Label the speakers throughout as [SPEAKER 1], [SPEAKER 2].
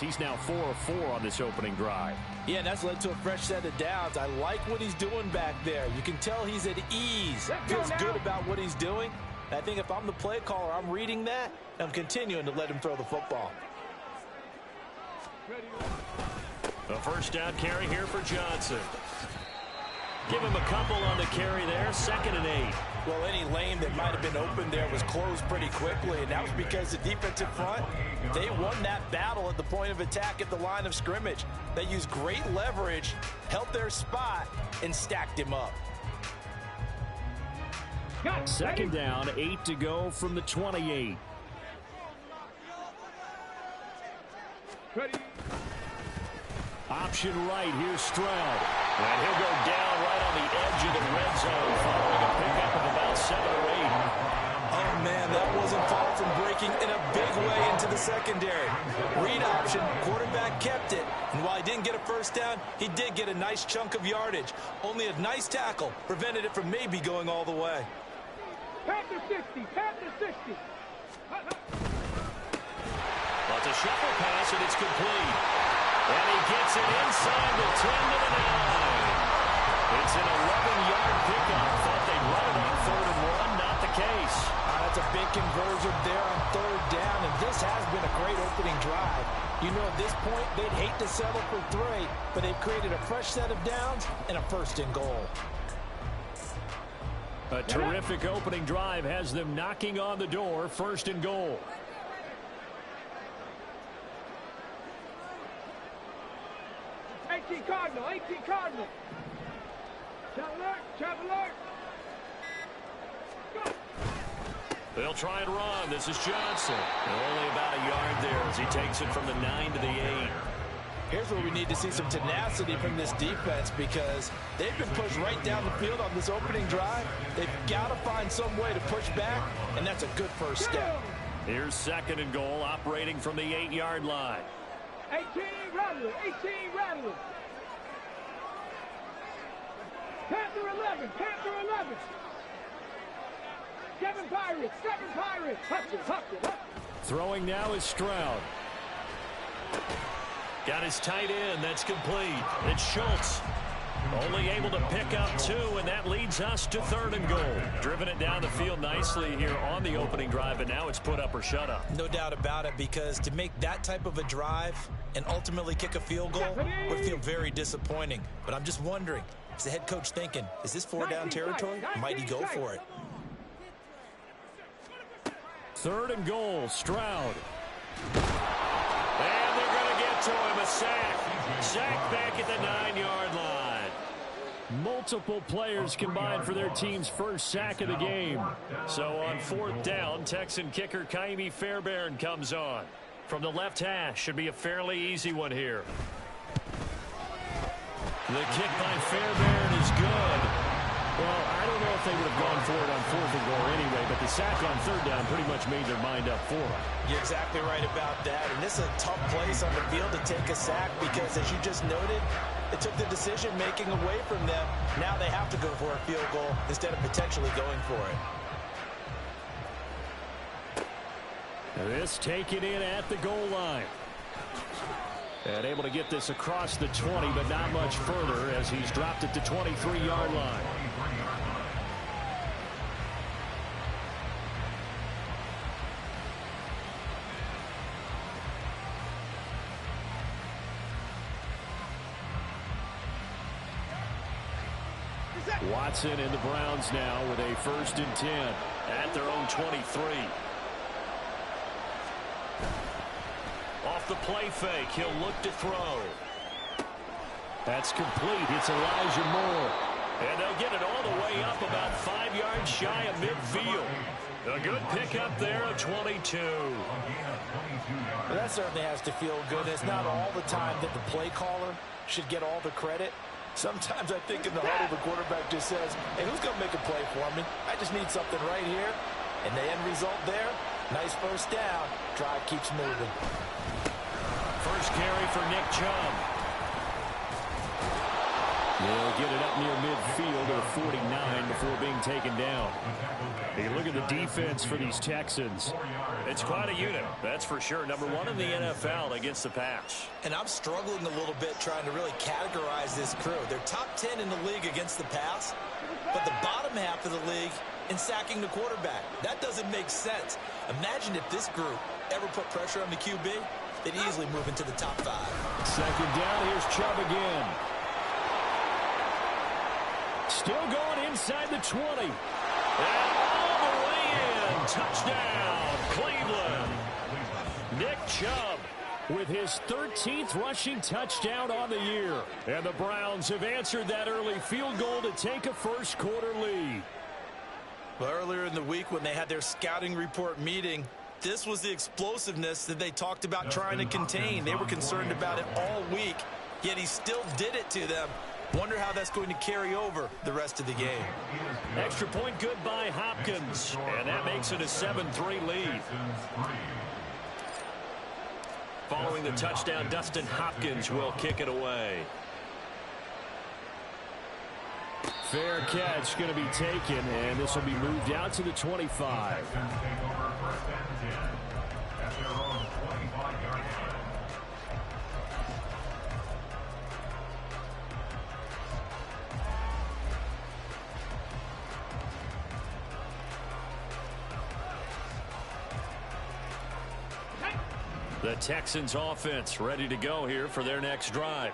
[SPEAKER 1] He's now 4 of 4 on this opening drive.
[SPEAKER 2] Yeah, and that's led to a fresh set of downs. I like what he's doing back there. You can tell he's at ease. Feels good about what he's doing. I think if I'm the play caller, I'm reading that, and I'm continuing to let him throw the football.
[SPEAKER 1] A first down carry here for Johnson. Give him a couple on the carry there. 2nd and 8.
[SPEAKER 2] Well, any lane that might have been open there was closed pretty quickly, and that was because the defensive front, they won that battle at the point of attack at the line of scrimmage. They used great leverage, held their spot, and stacked him up.
[SPEAKER 1] 2nd down, 8 to go from the 28.
[SPEAKER 3] Ready.
[SPEAKER 1] Option right, here's Stroud. And he'll go down right on the edge of the red zone following a pickup of about 7 or 8.
[SPEAKER 2] Oh, man, that wasn't far from breaking in a big way into the secondary. Read option, quarterback kept it. And while he didn't get a first down, he did get a nice chunk of yardage. Only a nice tackle prevented it from maybe going all the way.
[SPEAKER 3] Panther 60, Panther 60.
[SPEAKER 1] Well, it's a shuffle pass, and it's complete. And he gets it inside the 10 to the 9. It's an 11-yard pickup. Thought they'd run it on 3rd and 1. Not the case.
[SPEAKER 2] That's a big conversion there on 3rd down, and this has been a great opening drive. You know, at this point, they'd hate to settle for 3, but they've created a fresh set of downs and a 1st and goal.
[SPEAKER 1] A terrific opening drive has them knocking on the door. 1st and goal.
[SPEAKER 3] 18 Cardinal, 18 Cardinal. Traveler. Go.
[SPEAKER 1] They'll try and run. This is Johnson. Only about a yard there as he takes it from the 9 to the 8.
[SPEAKER 2] Here's where we need to see some tenacity from this defense because they've been pushed right down the field on this opening drive. They've got to find some way to push back, and that's a good first step.
[SPEAKER 1] Here's 2nd and goal, operating from the 8-yard line.
[SPEAKER 3] 18 Rattler, 18 Rattler. Panther 11, Panther 11. 7 Pirates, 7 Pirates. Huck it.
[SPEAKER 1] Throwing now is Stroud. Got his tight end. That's complete. It's Schultz. Only able to pick up 2, and that leads us to 3rd and goal. Driven it down the field nicely here on the opening drive, and now it's put up or shut up.
[SPEAKER 2] No doubt about it, because to make that type of a drive and ultimately kick a field goal would feel very disappointing. But I'm just wondering, is the head coach thinking, is this 4-down territory? Might he go for it?
[SPEAKER 1] 3rd and goal, Stroud. And they're going to get to him, a sack. Sack back at the 9-yard line. Multiple players combined for their team's first sack of the game. So on 4th down, Texan kicker Kaimi Fairbairn comes on. From the left hash, should be a fairly easy one here. The kick by Fairbairn is good. Well, I don't know if they would have gone for it on 4th and goal anyway, but the sack on 3rd down pretty much made their mind up for it.
[SPEAKER 2] You're exactly right about that. And this is a tough place on the field to take a sack because, as you just noted, it took the decision-making away from them. Now they have to go for a field goal instead of potentially going for it.
[SPEAKER 1] This taken in at the goal line. And able to get this across the 20, but not much further as he's dropped it to 23-yard line. Watson and the Browns now with a 1st and 10 at their own 23. Off the play fake, he'll look to throw. That's complete. It's Elijah Moore. And they'll get it all the way up about 5 yards shy of midfield. A good pickup there of 22.
[SPEAKER 2] Well, that certainly has to feel good. It's not all the time that the play caller should get all the credit. Sometimes I think in the huddle, the quarterback just says, hey, who's going to make a play for me? I just need something right here. And the end result there, nice first down. Drive keeps moving.
[SPEAKER 1] First carry for Nick Chubb. They'll get it up near midfield to the 49 before being taken down. Hey, look at the defense for these Texans. It's quite a unit, that's for sure. Number one in the NFL against the pass.
[SPEAKER 2] And I'm struggling a little bit trying to really categorize this crew. They're top 10 in the league against the pass, but the bottom half of the league in sacking the quarterback. That doesn't make sense. Imagine if this group ever put pressure on the QB, they'd easily move into the top 5.
[SPEAKER 1] Second down, here's Chubb again. Still going inside the 20. And all the way in. Touchdown, Cleveland. Nick Chubb with his 13th rushing touchdown on the year. And the Browns have answered that early field goal to take a first quarter lead.
[SPEAKER 2] Well, earlier in the week when they had their scouting report meeting, this was the explosiveness that they talked about trying to contain. They were concerned about it all week, yet he still did it to them. Wonder how that's going to carry over the rest of the game.
[SPEAKER 1] Extra point good by Hopkins, and that makes it a 7-3 lead. Following the touchdown, Dustin Hopkins will kick it away. Fair catch going to be taken, and this will be moved out to the 25. The Texans offense ready to go here for their next drive.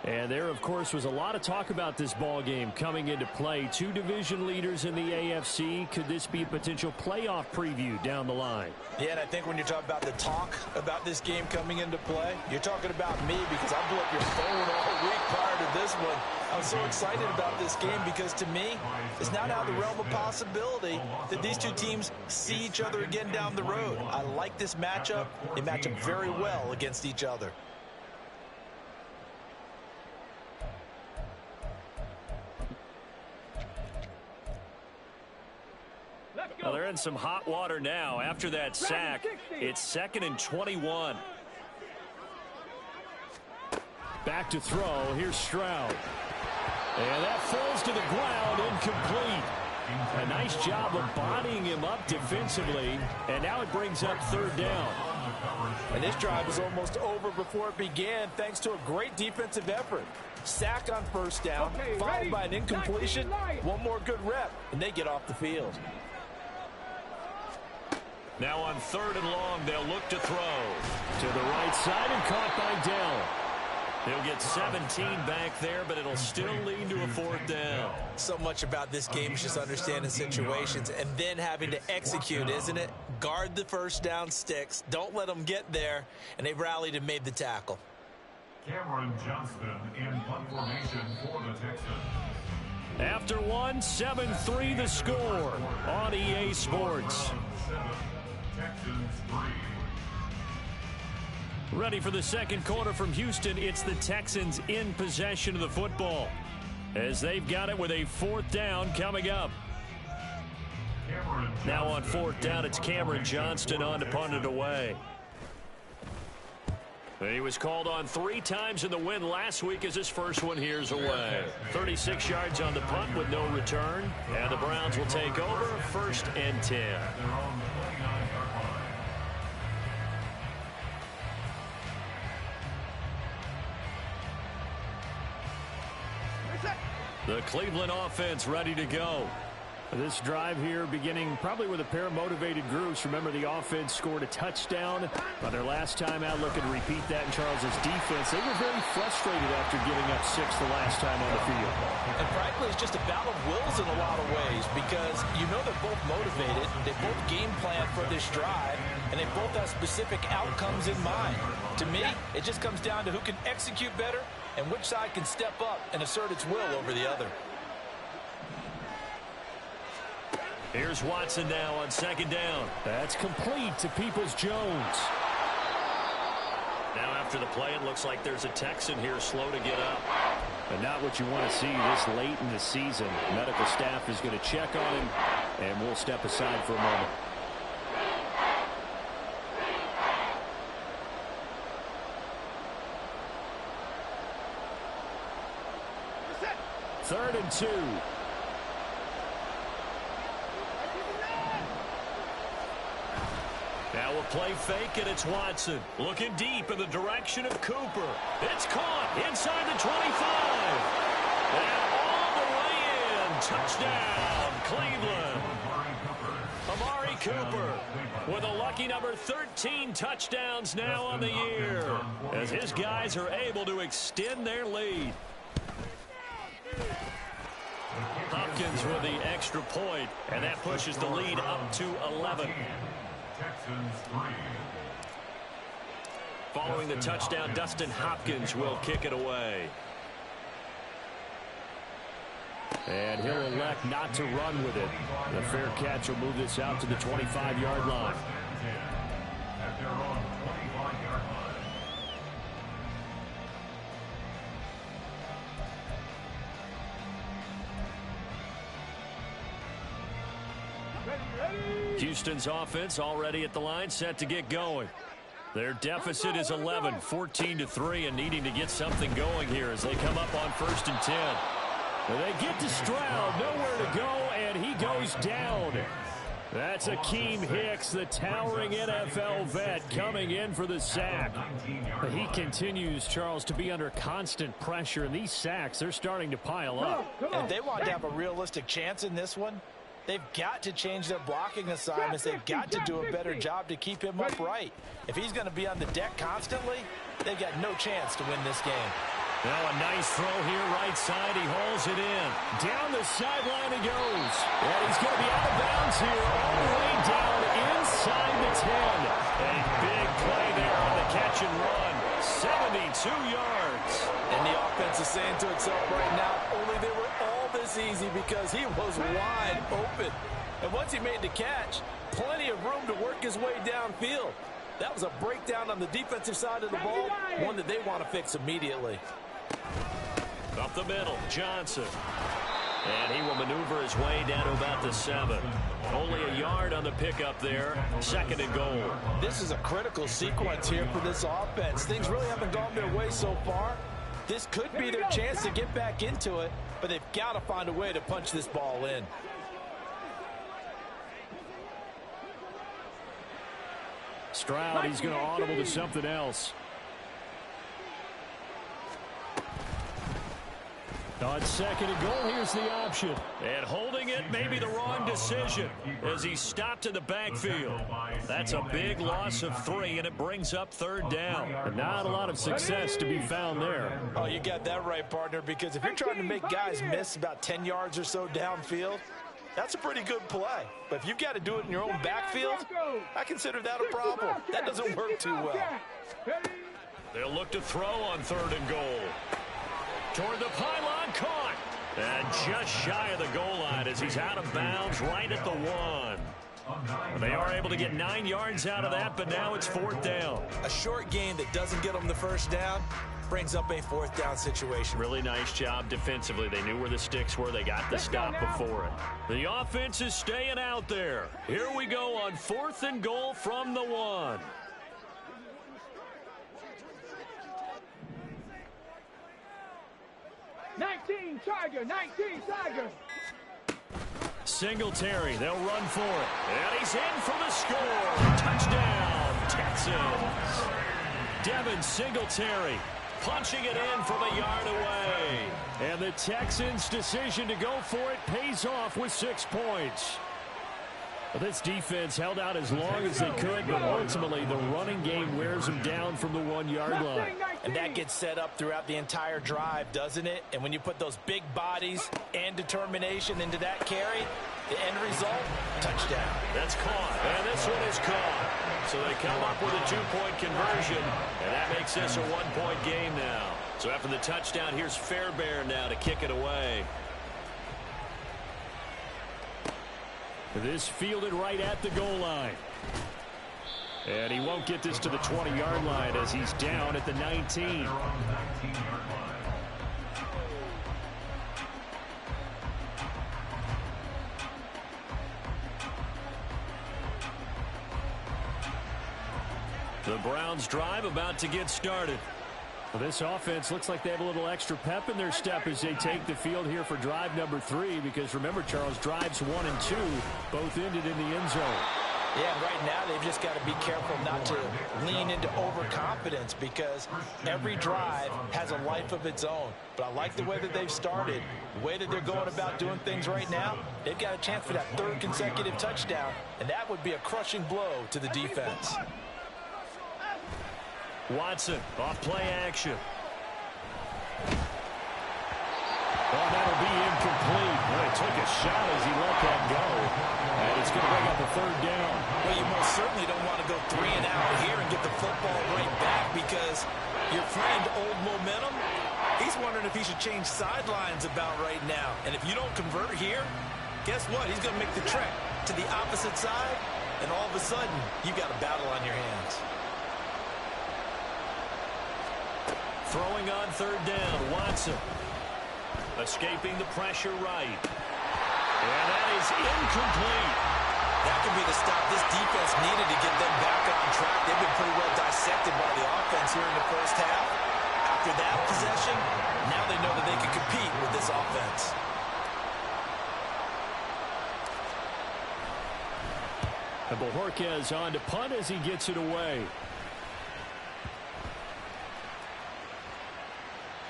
[SPEAKER 1] And there, of course, was a lot of talk about this ball game coming into play. Two division leaders in the AFC. Could this be a potential playoff preview down the line?
[SPEAKER 2] Yeah, and I think when you're talking about the talk about this game coming into play, you're talking about me because I blew up your phone all week prior to this one. I was so excited about this game because to me, it's not out of the realm of possibility that these two teams see each other again down the road. I like this matchup. They match up very well against each other.
[SPEAKER 1] Well, they're in some hot water now. After that sack, it's 2nd and 21. Back to throw. Here's Stroud. And that falls to the ground, incomplete. A nice job of bodying him up defensively. And now it brings up 3rd down.
[SPEAKER 2] And this drive was almost over before it began thanks to a great defensive effort. Sack on 1st down, followed by an incompletion. One more good rep, and they get off the field.
[SPEAKER 1] Now on 3rd and long, they'll look to throw. To the right side and caught by Dell. They'll get 17 back there, but it'll still lead to a 4th down.
[SPEAKER 2] So much about this game is just understanding situations and then having to execute, isn't it? Guard the 1st down sticks. Don't let them get there. And they rallied and made the tackle.
[SPEAKER 4] Cameron Johnston in punt formation for the Texans.
[SPEAKER 1] After 1, 7-3 the score on EA Sports.
[SPEAKER 4] Texans 3.
[SPEAKER 1] Ready for the second quarter from Houston. It's the Texans in possession of the football as they've got it with a 4th down coming up. Now on 4th down, it's Cameron Johnston on to punt it away. He was called on 3 times in the win last week as his first one here's away. 36 yards on the punt with no return. And the Browns will take over 1st and 10. The Cleveland offense ready to go. This drive here beginning probably with a pair of motivated groups. Remember, the offense scored a touchdown on their last time out. Looking to repeat that in Charles's defense. They were very frustrated after giving up 6 the last time on the field.
[SPEAKER 2] And frankly, it's just a battle of wills in a lot of ways because you know they're both motivated. They both game plan for this drive, and they both have specific outcomes in mind. To me, it just comes down to who can execute better and which side can step up and assert its will over the other.
[SPEAKER 1] Here's Watson now on 2nd down. That's complete to Peoples-Jones. Now after the play, it looks like there's a Texan here slow to get up. But not what you want to see this late in the season. Medical staff is going to check on him, and we'll step aside for a moment. 3rd and 2. Now we'll play fake, and it's Watson. Looking deep in the direction of Cooper. It's caught inside the 25. And all the way in. Touchdown, Cleveland. Amari Cooper with a lucky number 13 touchdowns now on the year, as his guys are able to extend their lead. Hopkins with the extra point, and that pushes the lead up to 11.
[SPEAKER 4] Texans 3.
[SPEAKER 1] Following the touchdown, Dustin Hopkins will kick it away. And he'll elect not to run with it. The fair catch will move this out to the 25-yard line.
[SPEAKER 4] At their own 25-yard line.
[SPEAKER 1] Houston's offense already at the line, set to get going. Their deficit is 11, 14-3, and needing to get something going here as they come up on 1st and 10. Well, they get to Stroud, nowhere to go, and he goes down. That's Akeem Hicks, the towering NFL vet, coming in for the sack. But he continues, Charles, to be under constant pressure, and these sacks, they're starting to pile up.
[SPEAKER 2] And if they want to have a realistic chance in this one, they've got to change their blocking assignments. They've got to do a better job to keep him upright. If he's going to be on the deck constantly, they've got no chance to win this game.
[SPEAKER 1] Now a nice throw here, right side. He hauls it in. Down the sideline he goes. And he's going to be out of bounds here, all the way down inside the 10. A big play there on the catch and run. 72 yards.
[SPEAKER 2] And the offense is saying to itself right now, only they were all this easy because he was wide open. And once he made the catch, plenty of room to work his way downfield. That was a breakdown on the defensive side of the ball, one that they want to fix immediately.
[SPEAKER 1] Up the middle, Johnson. And he will maneuver his way down to about the 7. Only a yard on the pickup there. 2nd and goal.
[SPEAKER 2] This is a critical sequence here for this offense. Things really haven't gone their way so far. This could be their chance to get back into it, but they've got to find a way to punch this ball in.
[SPEAKER 1] Stroud, he's going to audible to something else. On 2nd and goal, here's the option. And holding it may be the wrong decision as he's stopped in the backfield. That's a big loss of 3, and it brings up 3rd down. But not a lot of success to be found there.
[SPEAKER 2] Oh, you got that right, partner, because if you're trying to make guys miss about 10 yards or so downfield, that's a pretty good play. But if you've got to do it in your own backfield, I consider that a problem. That doesn't work too well.
[SPEAKER 1] They'll look to throw on 3rd and goal. Toward the pylon, caught. And just shy of the goal line as he's out of bounds right at the 1. They are able to get 9 yards out of that, but now it's 4th down.
[SPEAKER 2] A short game that doesn't get them the 1st down brings up a 4th down situation.
[SPEAKER 1] Really nice job defensively. They knew where the sticks were. They got the stop before it. The offense is staying out there. Here we go on 4th and goal from the 1.
[SPEAKER 3] Tiger, 19 Tiger.
[SPEAKER 1] Singletary, they'll run for it. And he's in for the score. Touchdown, Texans. Devin Singletary punching it in from a yard away. And the Texans' decision to go for it pays off with 6 points. Well, this defense held out as long as they could, but ultimately the running game wears them down from the 1-yard line.
[SPEAKER 2] And that gets set up throughout the entire drive, doesn't it? And when you put those big bodies and determination into that carry, the end result, touchdown.
[SPEAKER 1] That's caught, and this one is caught. So they come up with a 2-point conversion, and that makes this a 1-point game now. So after the touchdown, here's Fairbairn now to kick it away. This fielded right at the goal line. And he won't get this to the 20-yard line as he's down at the 19. The Browns drive about to get started. Well, this offense looks like they have a little extra pep in their step as they take the field here for drive number 3, because remember, Charles, drives 1 and 2 both ended in the end zone.
[SPEAKER 2] Yeah, right now they've just got to be careful not to lean into overconfidence, because every drive has a life of its own. But I like the way that they've started, the way that they're going about doing things right now. They've got a chance for that 3rd consecutive touchdown, and that would be a crushing blow to the defense.
[SPEAKER 1] Watson, off play action. Well, that'll be incomplete. Well, he took a shot as he let that go. And it's going to bring up a 3rd down.
[SPEAKER 2] Well, you most certainly don't want to go 3 and out here and get the football right back, because your friend, old momentum, he's wondering if he should change sidelines about right now. And if you don't convert here, guess what? He's going to make the trek to the opposite side, and all of a sudden, you've got a battle on your hands.
[SPEAKER 1] Throwing on 3rd down, Watson. Escaping the pressure right. And that is incomplete.
[SPEAKER 2] That could be the stop this defense needed to get them back on track. They've been pretty well dissected by the offense here in the first half. After that possession, now they know that they can compete with this offense.
[SPEAKER 1] And Bojorquez on to punt as he gets it away.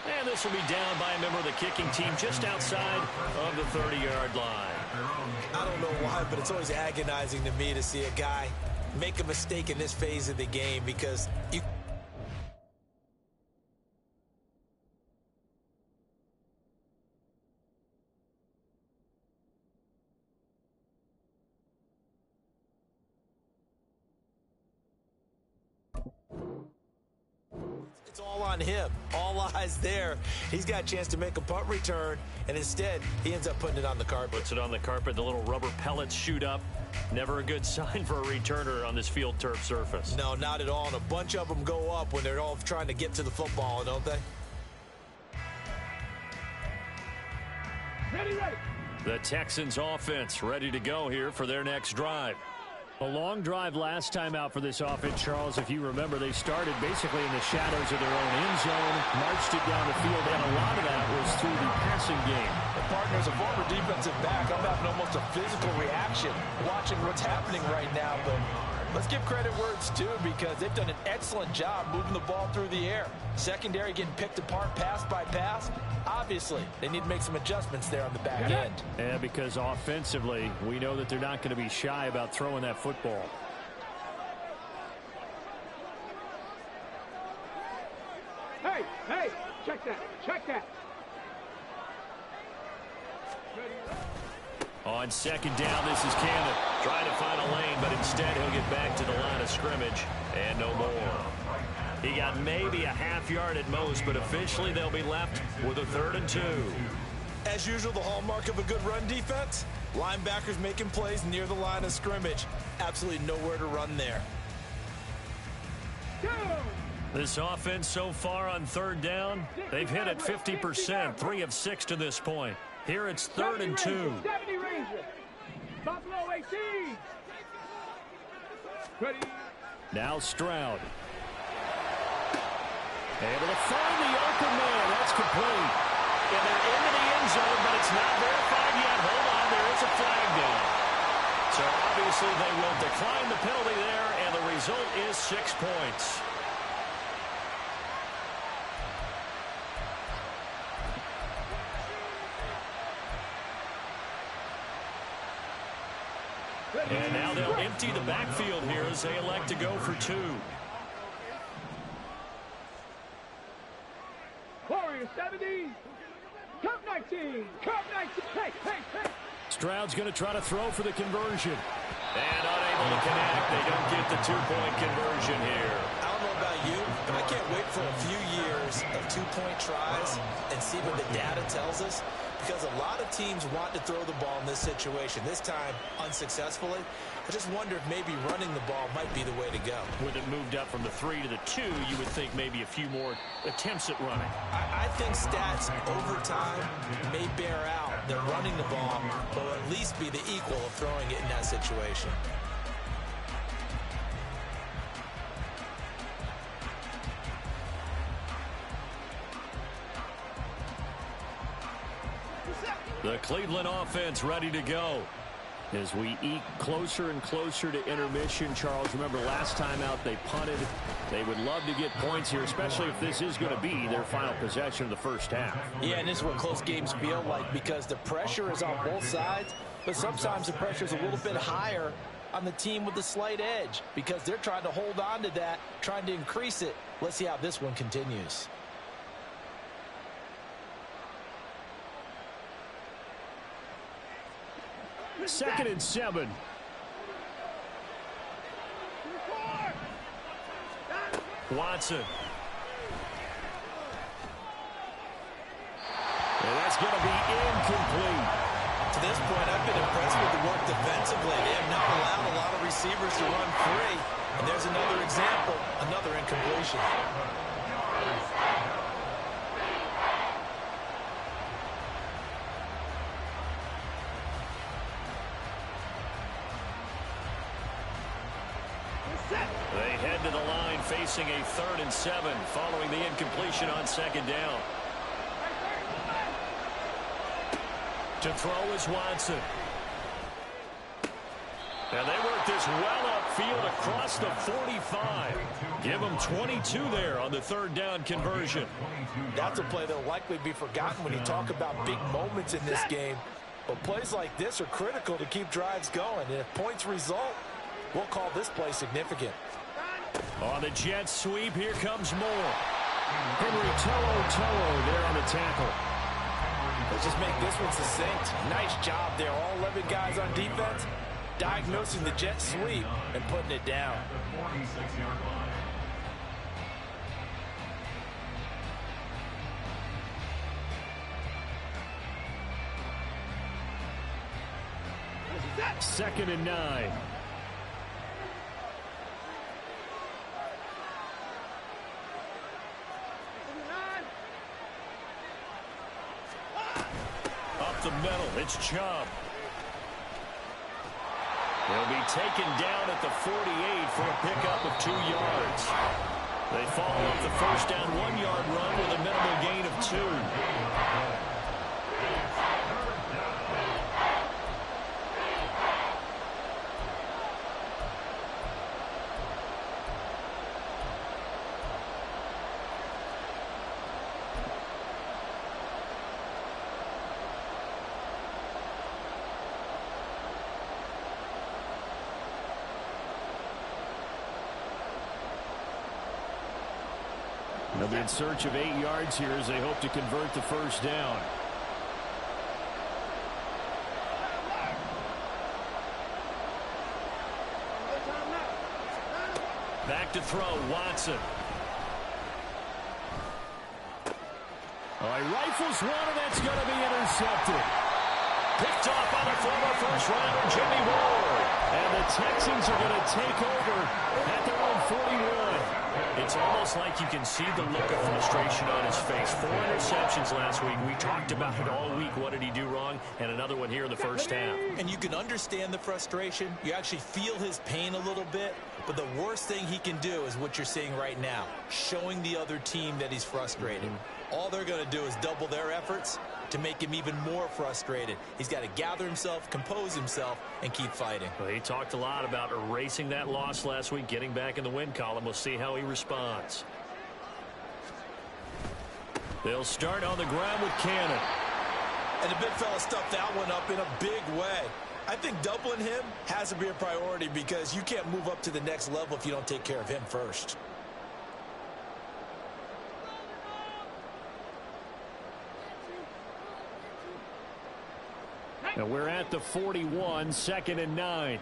[SPEAKER 1] And this will be down by a member of the kicking team just outside of the 30-yard line.
[SPEAKER 2] I don't know why, but it's always agonizing to me to see a guy make a mistake in this phase of the game, because you... It's all on him. All eyes there. He's got a chance to make a punt return, and instead, he ends up putting it on the carpet.
[SPEAKER 1] Puts it on the carpet. The little rubber pellets shoot up. Never a good sign for a returner on this field turf surface.
[SPEAKER 2] No, not at all. And a bunch of them go up when they're all trying to get to the football, don't they?
[SPEAKER 3] Ready.
[SPEAKER 1] The Texans offense ready to go here for their next drive. A long drive last time out for this offense, Charles. If you remember, they started basically in the shadows of their own end zone, marched it down the field, and a lot of that was through the passing game.
[SPEAKER 2] The partner's a former defensive back. I'm having almost a physical reaction watching what's happening right now. But let's give credit where it's due, because they've done an excellent job moving the ball through the air. Secondary getting picked apart pass by pass. Obviously, they need to make some adjustments there on the back end.
[SPEAKER 1] Yeah, because offensively, we know that they're not going to be shy about throwing that football.
[SPEAKER 3] Hey, check that.
[SPEAKER 1] On 2nd down, this is Cannon trying to find a lane, but instead he'll get back to the line of scrimmage and no more. He got maybe a half yard at most, but officially they'll be left with a 3rd and 2.
[SPEAKER 2] As usual, the hallmark of a good run defense, linebackers making plays near the line of scrimmage. Absolutely nowhere to run there.
[SPEAKER 1] This offense so far on 3rd down, they've hit it 50%, 3 of 6 to this point. Here it's 3rd and 2.
[SPEAKER 3] 70 Ranger. Buffalo 18. Ready.
[SPEAKER 1] Now Stroud. Able to find the open man. That's complete. And they're into the end zone, but it's not verified yet. Hold on, there is a flag down. So obviously they will decline the penalty there, and the result is 6 points. And now they'll empty the backfield here as they elect to go for 2.
[SPEAKER 3] Warriors 70. Cup 19. Hey.
[SPEAKER 1] Stroud's going to try to throw for the conversion. And unable to connect. They don't get the 2-point conversion here.
[SPEAKER 2] I don't know about you, but I can't wait for a few years of 2-point tries and see what the data tells us, because a lot of teams want to throw the ball in this situation. This time, unsuccessfully. I just wonder if maybe running the ball might be the way to go.
[SPEAKER 1] With it moved up from the 3 to the 2, you would think maybe a few more attempts at running.
[SPEAKER 2] I think stats over time may bear out that running the ball will at least be the equal of throwing it in that situation.
[SPEAKER 1] The Cleveland offense ready to go. As we eke closer and closer to intermission, Charles, remember last time out they punted. They would love to get points here, especially if this is going to be their final possession of the first half.
[SPEAKER 2] Yeah, and this is what close games feel like because the pressure is on both sides, but sometimes the pressure is a little bit higher on the team with the slight edge because they're trying to hold on to that, trying to increase it. Let's see how this one continues.
[SPEAKER 1] Second and 7. Watson. And that's going to be incomplete.
[SPEAKER 2] To this point, I've been impressed with the work defensively. They have not allowed a lot of receivers to run free. And there's another example, another incompletion.
[SPEAKER 1] They head to the line facing a 3rd and 7 following the incompletion on 2nd down. To throw is Watson. And they work this well upfield across the 45. Give them 22 there on the 3rd down conversion.
[SPEAKER 2] That's a play that will likely be forgotten when you talk about big moments in this game. But plays like this are critical to keep drives going. And if points result, we'll call this play significant.
[SPEAKER 1] On the jet sweep, here comes more. Henry To'o there on the tackle.
[SPEAKER 2] Let's just make this one succinct. Nice job there. All 11 guys on defense diagnosing the jet sweep and putting it down.
[SPEAKER 4] The 46-yard line.
[SPEAKER 1] Second and 9. Up the middle, it's Chubb. They'll be taken down at the 48 for a pickup of 2 yards. They follow up the first down 1-yard run with a minimal gain of 2. They'll be in search of 8 yards here as they hope to convert the first down. Back to throw, Watson. He rifles one, and that's going to be intercepted. Picked off by the former first-rounder, Jimmy Ward. And the Texans are going to take over at their own 41. It's almost like you can see the look of frustration on his face. 4 interceptions last week. We talked about it all week. What did he do wrong? And another one here in the first half.
[SPEAKER 2] And you can understand the frustration. You actually feel his pain a little bit. But the worst thing he can do is what you're seeing right now, showing the other team that he's frustrated. All they're going to do is double their efforts to make him even more frustrated. He's got to gather himself, compose himself, and keep fighting.
[SPEAKER 1] Well, he talked a lot about erasing that loss last week, getting back in the win column. We'll see how he responds. They'll start on the ground with Cannon.
[SPEAKER 2] And the big fella stuffed that one up in a big way. I think doubling him has to be a priority because you can't move up to the next level if you don't take care of him first.
[SPEAKER 1] And we're at the 41, 2nd and 9.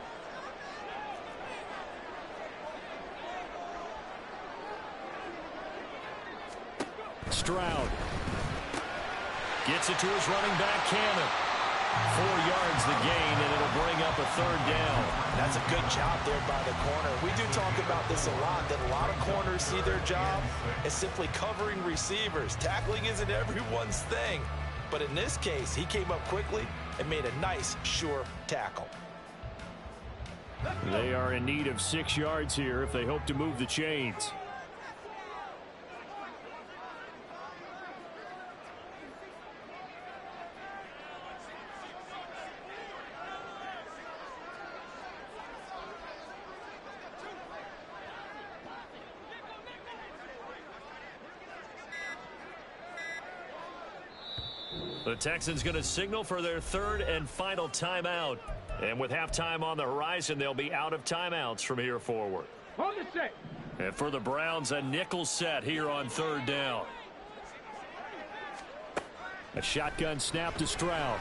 [SPEAKER 1] Stroud gets it to his running back, Cannon. 4 yards the gain, and it'll bring up a 3rd down.
[SPEAKER 2] That's a good job there by the corner. We do talk about this a lot, that a lot of corners see their job as simply covering receivers. Tackling isn't everyone's thing. But in this case, he came up quickly and made a nice, sure tackle.
[SPEAKER 1] They are in need of 6 yards here if they hope to move the chains. The Texans going to signal for their third and final timeout. And with halftime on the horizon, they'll be out of timeouts from here forward.
[SPEAKER 3] On the set.
[SPEAKER 1] And for the Browns, a nickel set here on third down. A shotgun snap to Stroud.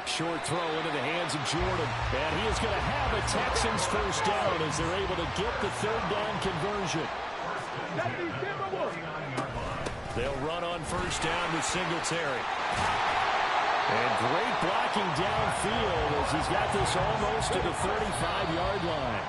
[SPEAKER 1] Short throw into the hands of Jordan. And he is going to have a Texans first down as they're able to get the third down conversion. They'll run on first down with Singletary. And great blocking downfield as he's got this almost to the 35-yard line.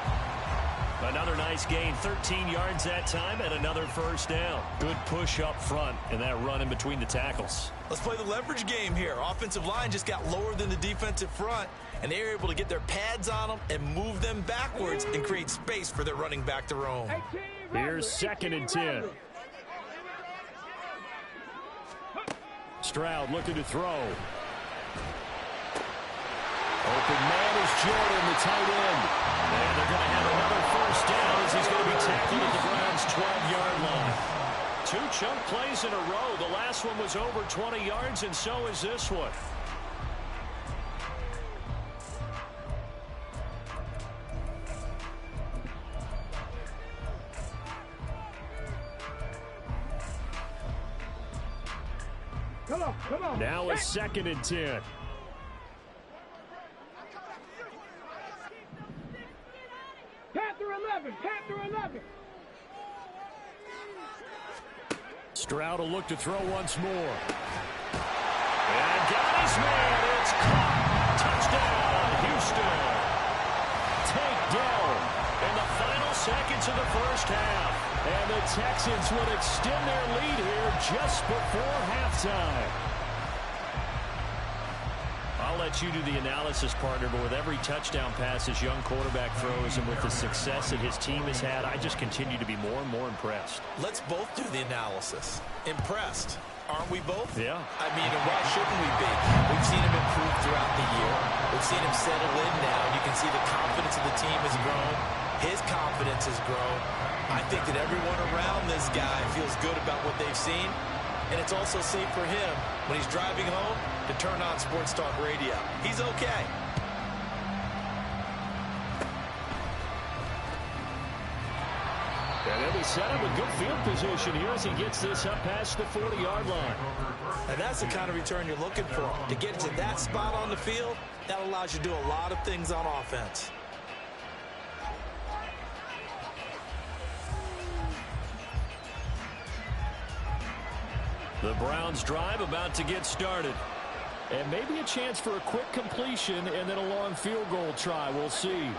[SPEAKER 1] Another nice gain, 13 yards that time, and another first down. Good push up front and that run in between the tackles.
[SPEAKER 2] Let's play the leverage game here. Offensive line just got lower than the defensive front, and they were able to get their pads on them and move them backwards and create space for their running back to roam.
[SPEAKER 1] Here's 2nd and 10. Stroud looking to throw. Open man is Jordan, the tight end. And they're going to have another first down as he's going to be tackled at the Browns' 12-yard line. 2 chunk plays in a row. The last one was over 20 yards, and so is this one.
[SPEAKER 3] Come on.
[SPEAKER 1] Now a 2nd and 10.
[SPEAKER 3] Panther 11.
[SPEAKER 1] Stroud will look to throw once more. And got his man. It's caught. Touchdown, Houston. Takedown in the final seconds of the first half. And the Texans would extend their lead here just before halftime. I'll let you do the analysis, partner, but with every touchdown pass his young quarterback throws and with the success that his team has had, I just continue to be more and more impressed.
[SPEAKER 2] Let's both do the analysis. Impressed. Aren't we both?
[SPEAKER 1] Yeah.
[SPEAKER 2] I mean, why shouldn't we be? We've seen him improve throughout the year. We've seen him settle in now. You can see the confidence of the team has grown. His confidence has grown. I think that everyone around this guy feels good about what they've seen. And it's also safe for him when he's driving home to turn on Sports Talk Radio. He's okay.
[SPEAKER 1] And then we set him in good field position here as he gets this up past the 40-yard line.
[SPEAKER 2] And that's the kind of return you're looking for. To get to that spot on the field, that allows you to do a lot of things on offense.
[SPEAKER 1] The Browns drive about to get started. And maybe a chance for a quick completion and then a long field goal try. We'll see.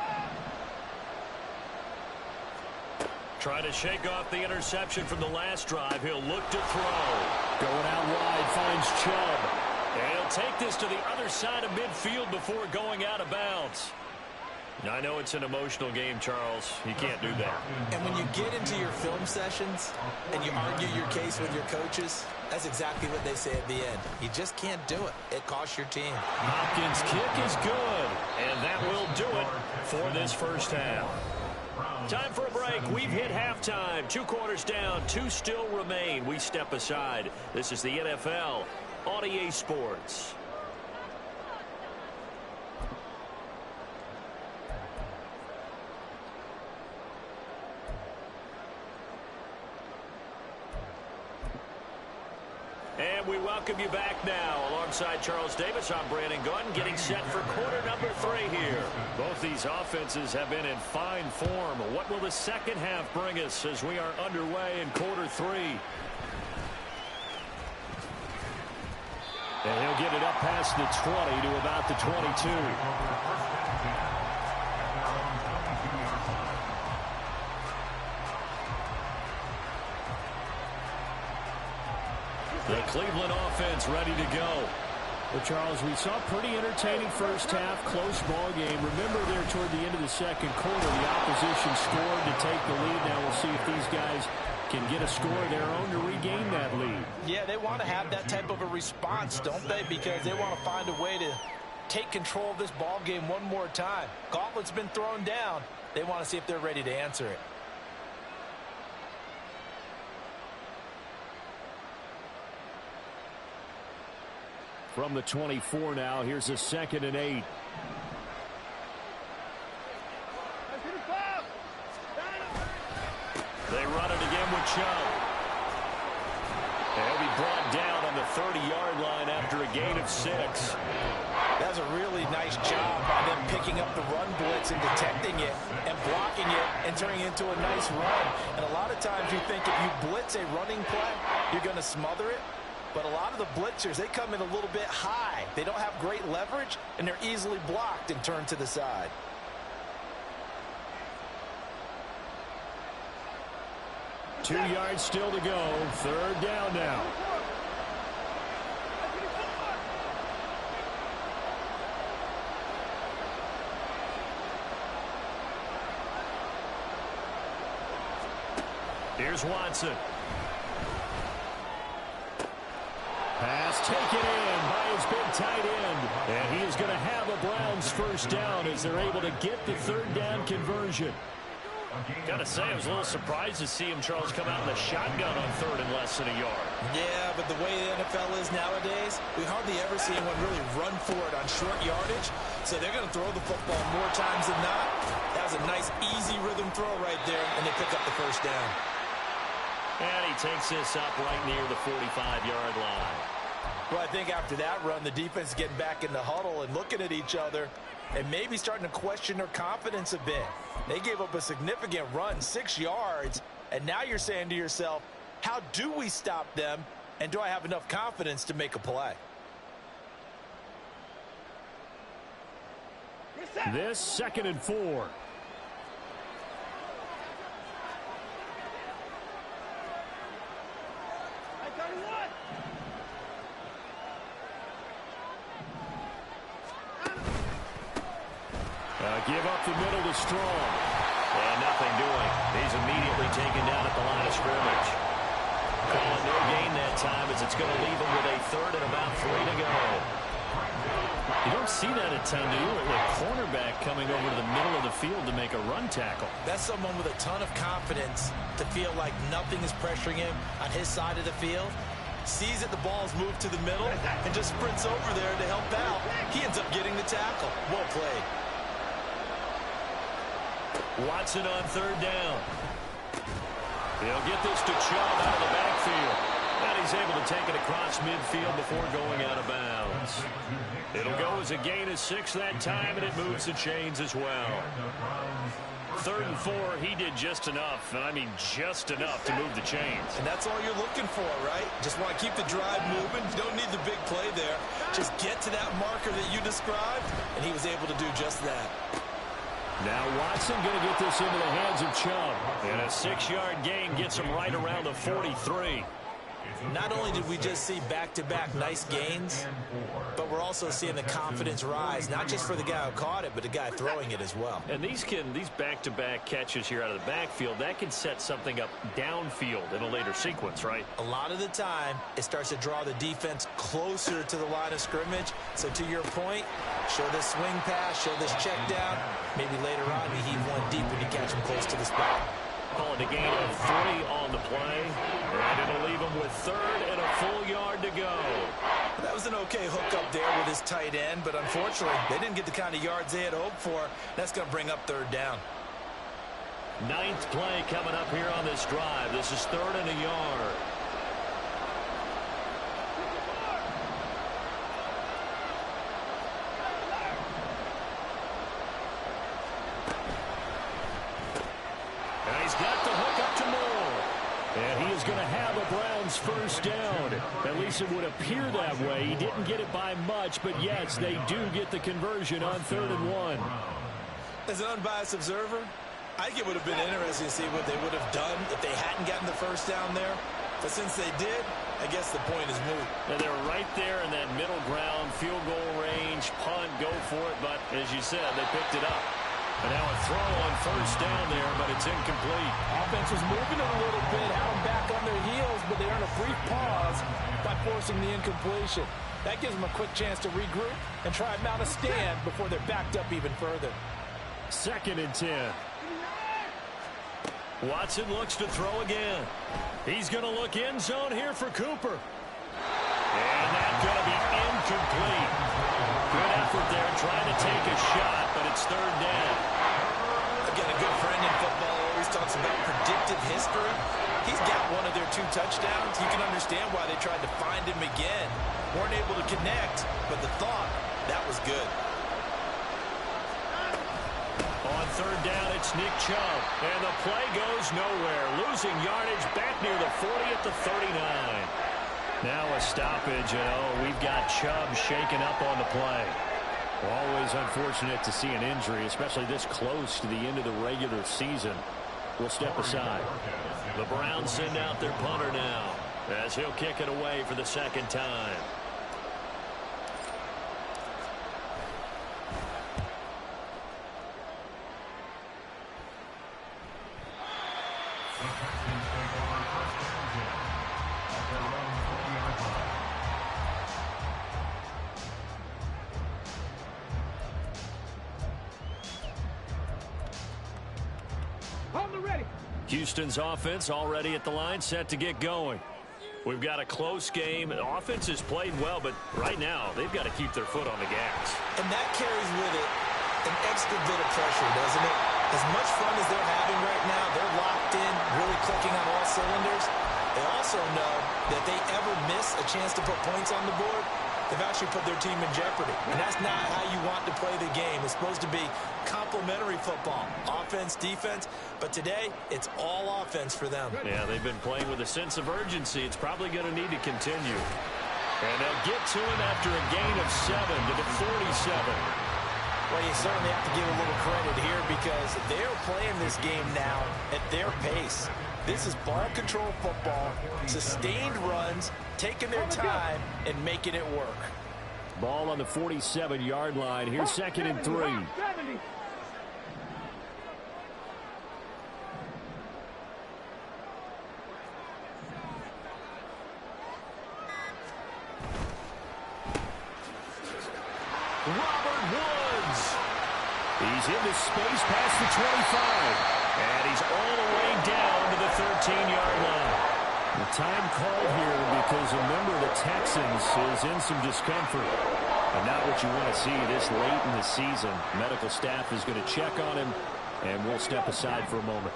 [SPEAKER 1] Trying to shake off the interception from the last drive. He'll look to throw. Going out wide, finds Chubb. And he'll take this to the other side of midfield before going out of bounds. Now, I know it's an emotional game, Charles. You can't do that.
[SPEAKER 2] And when you get into your film sessions and you argue your case with your coaches, that's exactly what they say at the end. You just can't do it. It costs your team.
[SPEAKER 1] Hopkins' kick is good. And that will do it for this first half. Time for a break. We've hit halftime. 2 quarters down. 2 still remain. We step aside. This is the NFL on EA Sports. And we welcome you back now. Alongside Charles Davis, I'm Brandon Gordon, getting set for quarter number 3 here. Both these offenses have been in fine form. What will the second half bring us as we are underway in quarter 3? And he'll get it up past the 20 to about the 22. The Cleveland offense ready to go. Well, Charles, we saw a pretty entertaining first half, close ball game. Remember there toward the end of the second quarter, the opposition scored to take the lead. Now we'll see if these guys can get a score of their own to regain that lead.
[SPEAKER 2] Yeah, they want to have that type of a response, don't they? Because they want to find a way to take control of this ball game one more time. Gauntlet's been thrown down. They want to see if they're ready to answer it.
[SPEAKER 1] From the 24 now, here's a 2nd and 8. They run it again with Chubb. He'll be brought down on the 30-yard line after a gain of 6.
[SPEAKER 2] That's a really nice job by them picking up the run blitz and detecting it and blocking it and turning it into a nice run. And a lot of times you think if you blitz a running play, you're going to smother it. But a lot of the blitzers, they come in a little bit high. They don't have great leverage, and they're easily blocked and turned to the side.
[SPEAKER 1] Two yards still to go. 3rd down now. Here's Watson. Pass taken in by his big tight end. And he is going to have a Browns 1st down as they're able to get the 3rd down conversion. Got to say, I was a little surprised to see him, Charles, come out in the shotgun on 3rd and less than a yard.
[SPEAKER 2] Yeah, but the way the NFL is nowadays, we hardly ever see anyone really run for it on short yardage. So they're going to throw the football more times than not. That was a nice, easy rhythm throw right there, and they pick up the 1st down.
[SPEAKER 1] And he takes this up right near the 45-yard line.
[SPEAKER 2] Well, I think after that run, the defense getting back in the huddle and looking at each other and maybe starting to question their confidence a bit. They gave up a significant run, 6 yards, and now you're saying to yourself, how do we stop them, and do I have enough confidence to make a play?
[SPEAKER 1] This 2nd and 4. Give up the middle to Strong. And nothing doing. He's immediately taken down at the line of scrimmage. Calling no gain that time as it's going to leave him with a 3rd and about 3 to go. You don't see that a ton, do you? A cornerback coming over to the middle of the field to make a run tackle.
[SPEAKER 2] That's someone with a ton of confidence to feel like nothing is pressuring him on his side of the field. Sees that the ball's moved to the middle and just sprints over there to help out. He ends up getting the tackle. Well played.
[SPEAKER 1] Watson on 3rd down. He'll get this to Chubb out of the backfield. And he's able to take it across midfield before going out of bounds. It'll go as a gain of 6 that time, and it moves the chains as well. 3rd and 4, he did just enough, and I mean just enough to move the chains.
[SPEAKER 2] And that's all you're looking for, right? Just want to keep the drive moving. You don't need the big play there. Just get to that marker that you described, and he was able to do just that.
[SPEAKER 1] Now Watson going to get this into the hands of Chubb. And a 6-yard gain gets him right around the 43.
[SPEAKER 2] Not only did we just see back-to-back nice gains, but we're also seeing the confidence rise, not just for the guy who caught it, but the guy throwing it as well.
[SPEAKER 1] And these back-to-back catches here out of the backfield, that can set something up downfield in a later sequence, right?
[SPEAKER 2] A lot of the time, it starts to draw the defense closer to the line of scrimmage. So to your point, show this swing pass, show this check down. Maybe later on you heave one deep when you catch him close to the spot.
[SPEAKER 1] Calling a gain of 3 on the play. And it'll leave him with 3rd and a full yard to go.
[SPEAKER 2] That was an okay hook up there with his tight end, but unfortunately, they didn't get the kind of yards they had hoped for. That's going to bring up 3rd down.
[SPEAKER 1] 9th play coming up here on this drive. This is 3rd and a yard. And he's got the hook up to Moore. And he is going to have a Browns 1st down. At least it would appear that way. He didn't get it by much, but yes, they do get the conversion on 3rd and 1.
[SPEAKER 2] As an unbiased observer, I think it would have been interesting to see what they would have done if they hadn't gotten the 1st down there. But since they did, I guess the point is moot.
[SPEAKER 1] And they're right there in that middle ground, field goal range, punt, go for it. But as you said, they picked it up. And now a throw on 1st down there, but it's incomplete.
[SPEAKER 2] Offense was moving a little bit, had them back on their heels, but they earned a brief pause by forcing the incompletion. That gives them a quick chance to regroup and try and mount a stand before they're backed up even further.
[SPEAKER 1] 2nd and 10. Watson looks to throw again. He's going to look end zone here for Cooper. And that's going to be incomplete. Good effort there trying to take a shot, but it's third down.
[SPEAKER 2] I've got a good friend in football who always talks about predictive history. He's got one of their 2 touchdowns. You can understand why they tried to find him again. Weren't able to connect, but the thought, that was good.
[SPEAKER 1] On third down, it's Nick Chubb. And the play goes nowhere. Losing yardage back near the 40 at the 39. Now a stoppage, and we've got Chubb shaken up on the play. Always unfortunate to see an injury, especially this close to the end of the regular season. We'll step aside. The Browns send out their punter now, as he'll kick it away for the second time. Houston's offense already at the line, set to get going. We've got a close game. The offense has played well, but right now they've got to keep their foot on the gas.
[SPEAKER 2] And that carries with it an extra bit of pressure, doesn't it? As much fun as they're having right now, they're locked in, really clicking on all cylinders. They also know that they ever miss a chance to put points on the board, they've actually put their team in jeopardy. And that's not how you want to play the game. It's supposed to be complementary football, offense, defense. But today, it's all offense for them.
[SPEAKER 1] Yeah, they've been playing with a sense of urgency. It's probably going to need to continue. And they'll get to him after a gain of 7 to the 47.
[SPEAKER 2] Well, you certainly have to give a little credit here because they're playing this game now at their pace. This is ball control football, sustained runs, taking their time, and making it work.
[SPEAKER 1] Ball on the 47-yard line. Here's 2nd and 3. Robert Woods. He's into space past the 25. And he's all the way down to the 13-yard line. The time called here because a member of the Texans is in some discomfort. And not what you want to see this late in the season. Medical staff is going to check on him, and we'll step aside for a moment.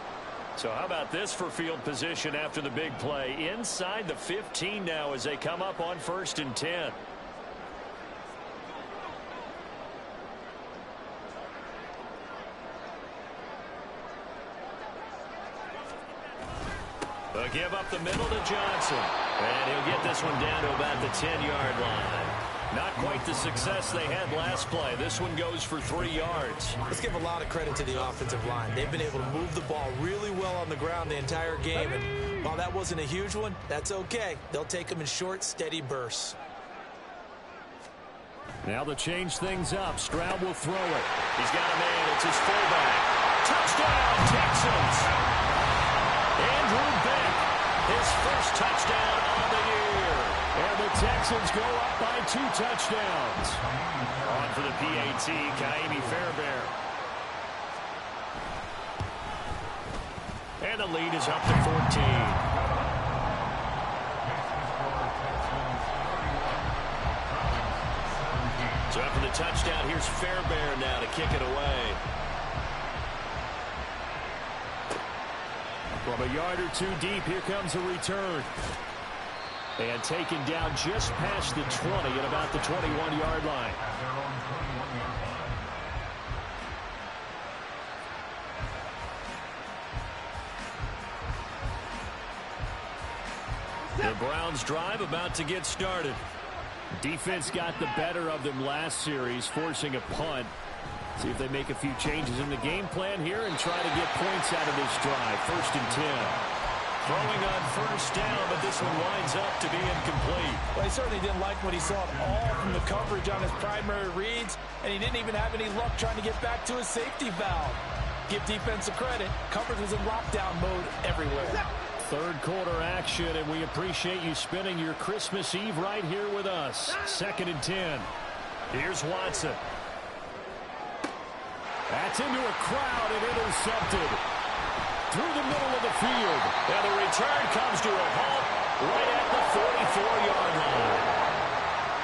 [SPEAKER 1] So how about this for field position after the big play? Inside the 15 now as they come up on 1st and 10. They'll give up the middle to Johnson. And he'll get this one down to about the 10-yard line. Not quite the success they had last play. This one goes for 3 yards.
[SPEAKER 2] Let's give a lot of credit to the offensive line. They've been able to move the ball really well on the ground the entire game. And while that wasn't a huge one, that's okay. They'll take them in short, steady bursts.
[SPEAKER 1] Now they'll change things up. Stroud will throw it. He's got a man. It's his fullback. Touchdown, Texans! Andrew Beck, his first touchdown on the year. And the Texans go up by 2 touchdowns. On for the PAT, Kaimi Fairbairn. And the lead is up to 14. So after the touchdown, here's Fairbairn now to kick it away. From a yard or 2 deep, here comes a return. And taken down just past the 20 at about the 21-yard line. The Browns drive about to get started. Defense got the better of them last series, forcing a punt. See if they make a few changes in the game plan here and try to get points out of this drive. 1st and 10. Throwing on 1st down, but this one winds up to be incomplete.
[SPEAKER 2] Well, he certainly didn't like what he saw at all from the coverage on his primary reads, and he didn't even have any luck trying to get back to his safety valve. Give defensive credit. Coverage was in lockdown mode everywhere.
[SPEAKER 1] 3rd quarter action, and we appreciate you spending your Christmas Eve right here with us. 2nd and 10. Here's Watson. That's into a crowd and intercepted. Through the middle of the field. And the return comes to a halt right at the 44-yard line.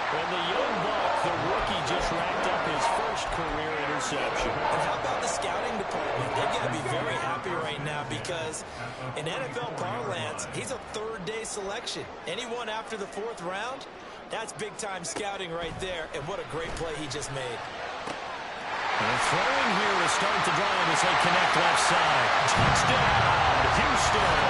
[SPEAKER 1] And the young buck, the rookie, just racked up his first career interception.
[SPEAKER 2] And how about the scouting department? They've got to be very happy right now because in NFL parlance, he's a third-day selection. Anyone after the fourth round, that's big-time scouting right there. And what a great play he just made.
[SPEAKER 1] And throwing here to start the drive as they connect left side. Touchdown, Houston.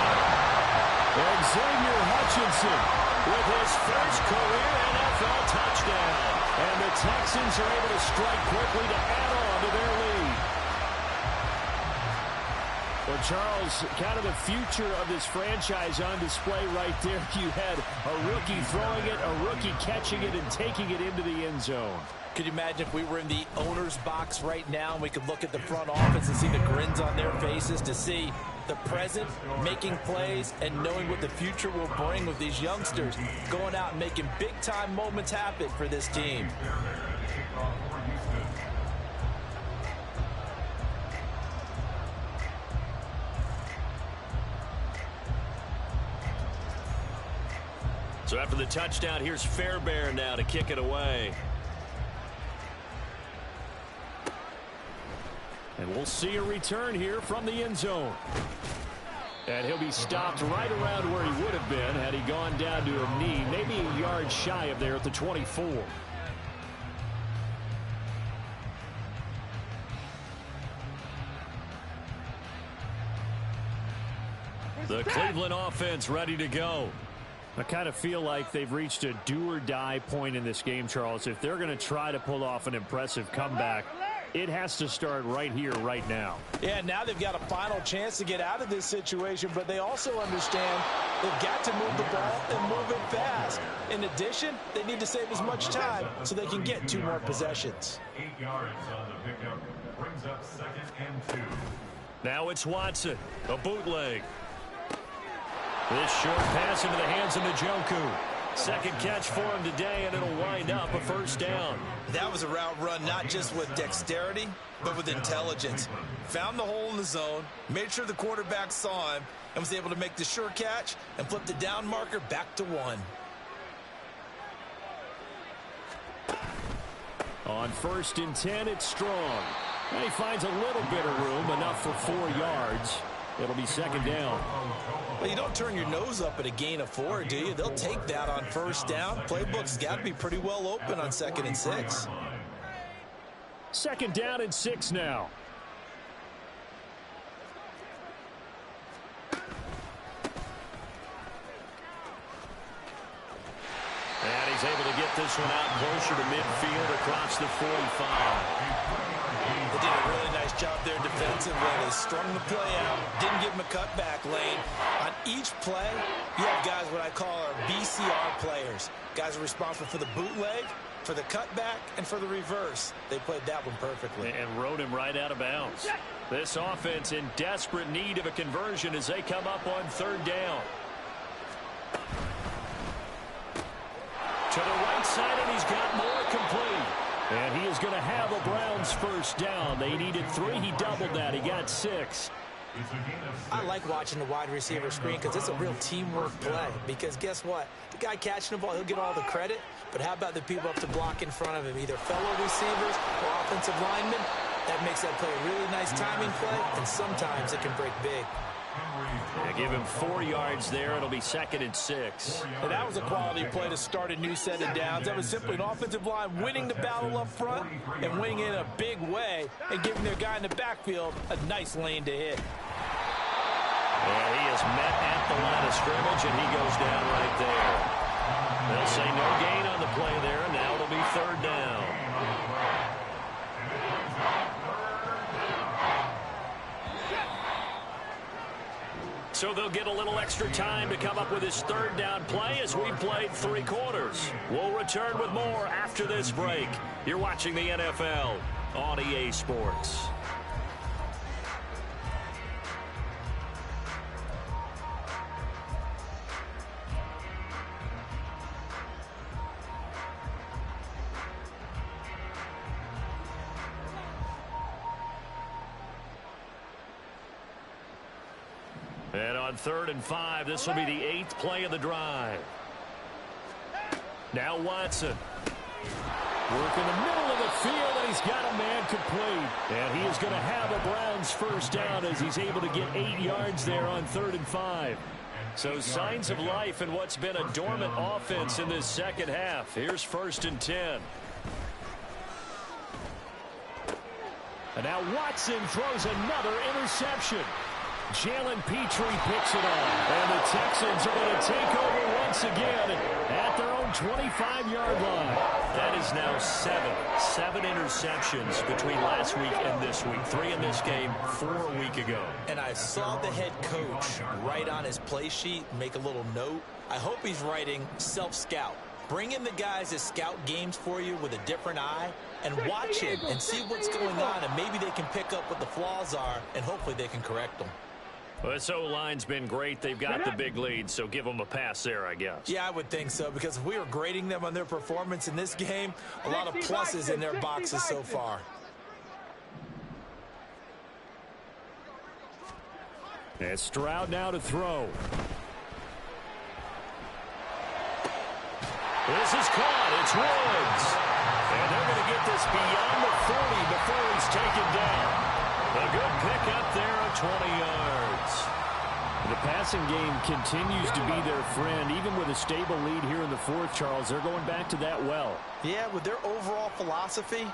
[SPEAKER 1] Xavier Hutchinson with his first career NFL touchdown. And the Texans are able to strike quickly to add on to their lead. Well, Charles, kind of the future of this franchise on display right there. You had a rookie throwing it, a rookie catching it, and taking it into the end zone.
[SPEAKER 2] Could you imagine if we were in the owner's box right now and we could look at the front office and see the grins on their faces, to see the present making plays and knowing what the future will bring with these youngsters going out and making big-time moments happen for this team.
[SPEAKER 1] So after the touchdown, here's Fairbairn now to kick it away. And we'll see a return here from the end zone. And he'll be stopped right around where he would have been had he gone down to a knee, maybe a yard shy of there at the 24. The Cleveland offense ready to go. I kind of feel like they've reached a do-or-die point in this game, Charles. If they're going to try to pull off an impressive comeback, it has to start right here, right now.
[SPEAKER 2] Yeah, now they've got a final chance to get out of this situation, but they also understand they've got to move the ball and move it fast. In addition, they need to save as much time so they can get 2 more possessions.
[SPEAKER 4] 8 yards on the pickup. Brings up 2nd and 2.
[SPEAKER 1] Now it's Watson, a bootleg. This short pass into the hands of Njoku. Second catch for him today, and it'll wind up a first down.
[SPEAKER 2] That was a route run not just with dexterity, but with intelligence. Found the hole in the zone, made sure the quarterback saw him, and was able to make the sure catch and flip the down marker back to 1.
[SPEAKER 1] On 1st and 10, it's Strong. And he finds a little bit of room, enough for 4 yards. It'll be 2nd down.
[SPEAKER 2] Well, you don't turn your nose up at a gain of 4, do you? They'll take that on 1st down. Playbook's got to be pretty well open on 2nd and 6.
[SPEAKER 1] 2nd down and 6 now. And he's able to get this one out closer to midfield across the 45.
[SPEAKER 2] They did a really nice job there defensively. They strung the play out, didn't give him a cutback lane. On each play, you have guys what I call our BCR players. Guys are responsible for the bootleg, for the cutback, and for the reverse. They played that one perfectly.
[SPEAKER 1] And rode him right out of bounds. This offense in desperate need of a conversion as they come up on 3rd down. To the right side, and he's got more complete. And he is going to have a Browns first down. They needed 3. He doubled that. He got 6.
[SPEAKER 2] I like watching the wide receiver screen because it's a real teamwork play. Because guess what? The guy catching the ball, he'll get all the credit. But how about the people up to block in front of him? Either fellow receivers or offensive linemen. That makes that play a really nice timing play. And sometimes it can break big.
[SPEAKER 1] Yeah, give him 4 yards there. It'll be 2nd and 6.
[SPEAKER 2] And that was a quality play to start a new set of downs. That was simply an offensive line winning the battle up front and winning in a big way and giving their guy in the backfield a nice lane to hit.
[SPEAKER 1] Yeah, he is met at the line of scrimmage, and he goes down right there. They'll say no gain on the play there, and now it'll be 3rd down. So they'll get a little extra time to come up with his 3rd down play as we played 3 quarters. We'll return with more after this break. You're watching the NFL on EA Sports. And on 3rd and 5, this will be the 8th play of the drive. Now Watson. Work in the middle of the field, and he's got a man complete. And he is going to have a Browns first down as he's able to get 8 yards there on 3rd and 5. So signs of life in what's been a dormant offense in this second half. Here's 1st and 10. And now Watson throws another interception. Jalen Petrie picks it up. And the Texans are going to take over once again at their own 25-yard line. That is now 7 interceptions between last week and this week. 3 in this game, 4 a week ago.
[SPEAKER 2] And I saw the head coach write on his play sheet, make a little note. I hope he's writing self-scout. Bring in the guys that scout games for you with a different eye and watch it and see what's going on, and maybe they can pick up what the flaws are, and hopefully they can correct them.
[SPEAKER 1] Well, this O-line's been great. They've got the big lead, so give them a pass there, I guess.
[SPEAKER 2] Yeah, I would think so, because if we were grading them on their performance in this game, a lot of pluses in their boxes so far.
[SPEAKER 1] And Stroud now to throw. This is caught. It's Woods. And they're going to get this beyond the 40 before he's taken down. A good pick up there of 20 yards. The passing game continues to be their friend. Even with a stable lead here in the 4th, Charles, they're going back to that well.
[SPEAKER 2] Yeah, with their overall philosophy,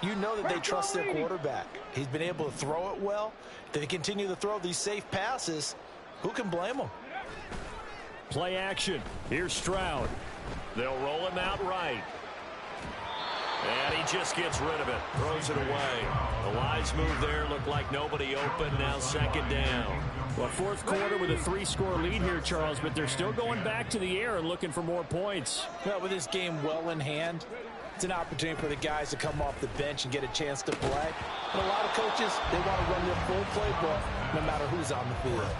[SPEAKER 2] you know that they trust their quarterback. He's been able to throw it well. They continue to throw these safe passes. Who can blame them?
[SPEAKER 1] Play action. Here's Stroud. They'll roll him out right. And he just gets rid of it. Throws it away. The wise move there. Looked like nobody open. Now 2nd down. Well, 4th quarter with a 3-score lead here, Charles, but they're still going back to the air and looking for more points.
[SPEAKER 2] Well, with this game well in hand, it's an opportunity for the guys to come off the bench and get a chance to play. But a lot of coaches, they want to run their full playbook no matter who's on the field.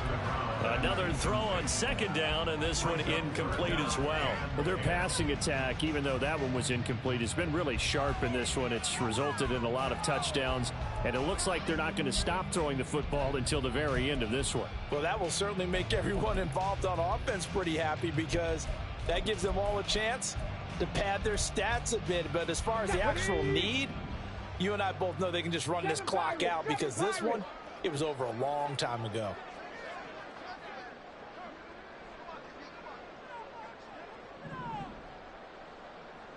[SPEAKER 1] Another throw on 2nd down, and this one incomplete as well. Well, their passing attack, even though that one was incomplete, has been really sharp in this one. It's resulted in a lot of touchdowns, and it looks like they're not going to stop throwing the football until the very end of this one.
[SPEAKER 2] Well, that will certainly make everyone involved on offense pretty happy, because that gives them all a chance to pad their stats a bit. But as far as the actual need, you and I both know they can just run this clock out, because this one, it was over a long time ago.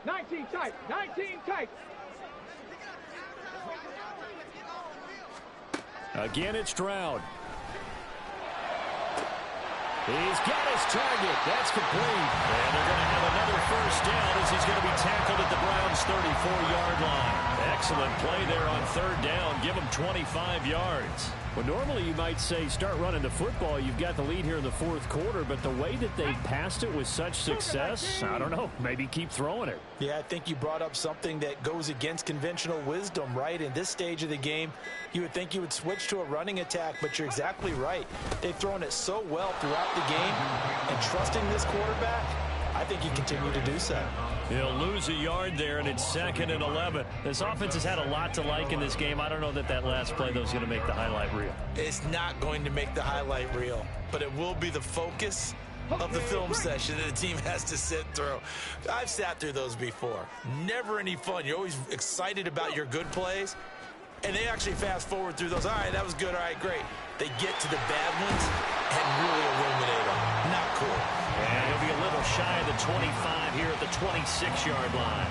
[SPEAKER 3] Nineteen tight. 19 tight.
[SPEAKER 1] Again, it's Stroud. He's got his target. That's complete. And they're going to have another first down as he's going to be tackled at the Browns' 34-yard line. Excellent play there on 3rd down. Give him 25 yards. Well, normally you might say start running the football. You've got the lead here in the 4th quarter, but the way that they passed it with such success, I don't know, maybe keep throwing it.
[SPEAKER 2] Yeah, I think you brought up something that goes against conventional wisdom, right? In this stage of the game, you would think you would switch to a running attack, but you're exactly right. They've thrown it so well throughout the game, and trusting this quarterback, I think you continue to do so.
[SPEAKER 1] He'll lose a yard there, and it's 2nd and 11. This offense has had a lot to like in this game. I don't know that last play, though, is going to make the highlight reel.
[SPEAKER 2] It's not going to make the highlight reel, but it will be the focus of the film session that the team has to sit through. I've sat through those before. Never any fun. You're always excited about your good plays, and they actually fast forward through those. All right, that was good. All right, great. They get to the bad ones and really illuminate them. Not cool.
[SPEAKER 1] And he'll be a little shy of the 25 here at the 26-yard line.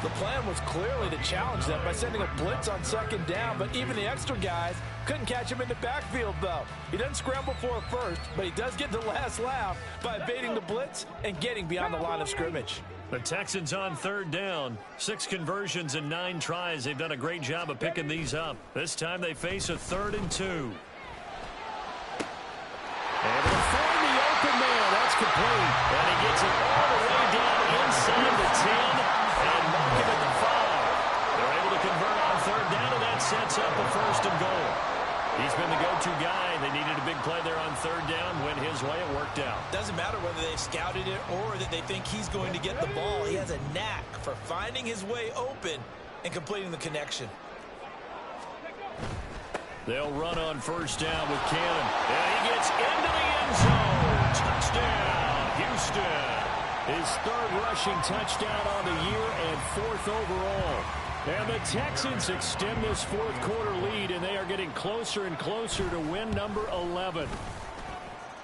[SPEAKER 2] The plan was clearly to challenge them by sending a blitz on 2nd down, but even the extra guys couldn't catch him in the backfield, though. He doesn't scramble for a first, but he does get the last laugh by evading the blitz and getting beyond the line of scrimmage.
[SPEAKER 1] The Texans on 3rd down. 6 conversions and 9 tries. They've done a great job of picking these up. This time they face a 3rd and 2. Able to find the open man. That's complete. And he gets it all the way down inside the 10 and mark him at the 5. They're able to convert on 3rd down, and that sets up a 1st and goal. He's been the go-to guy. They needed a big play there on 3rd down. Went his way. It worked out.
[SPEAKER 2] Doesn't matter whether they've scouted it or that they think he's going to get the ball. He has a knack for finding his way open and completing the connection.
[SPEAKER 1] They'll run on 1st down with Cannon. And he gets into the end zone. Touchdown, Houston. His third rushing touchdown on the year and fourth overall. And the Texans extend this fourth quarter lead, and they are getting closer and closer to win number 11.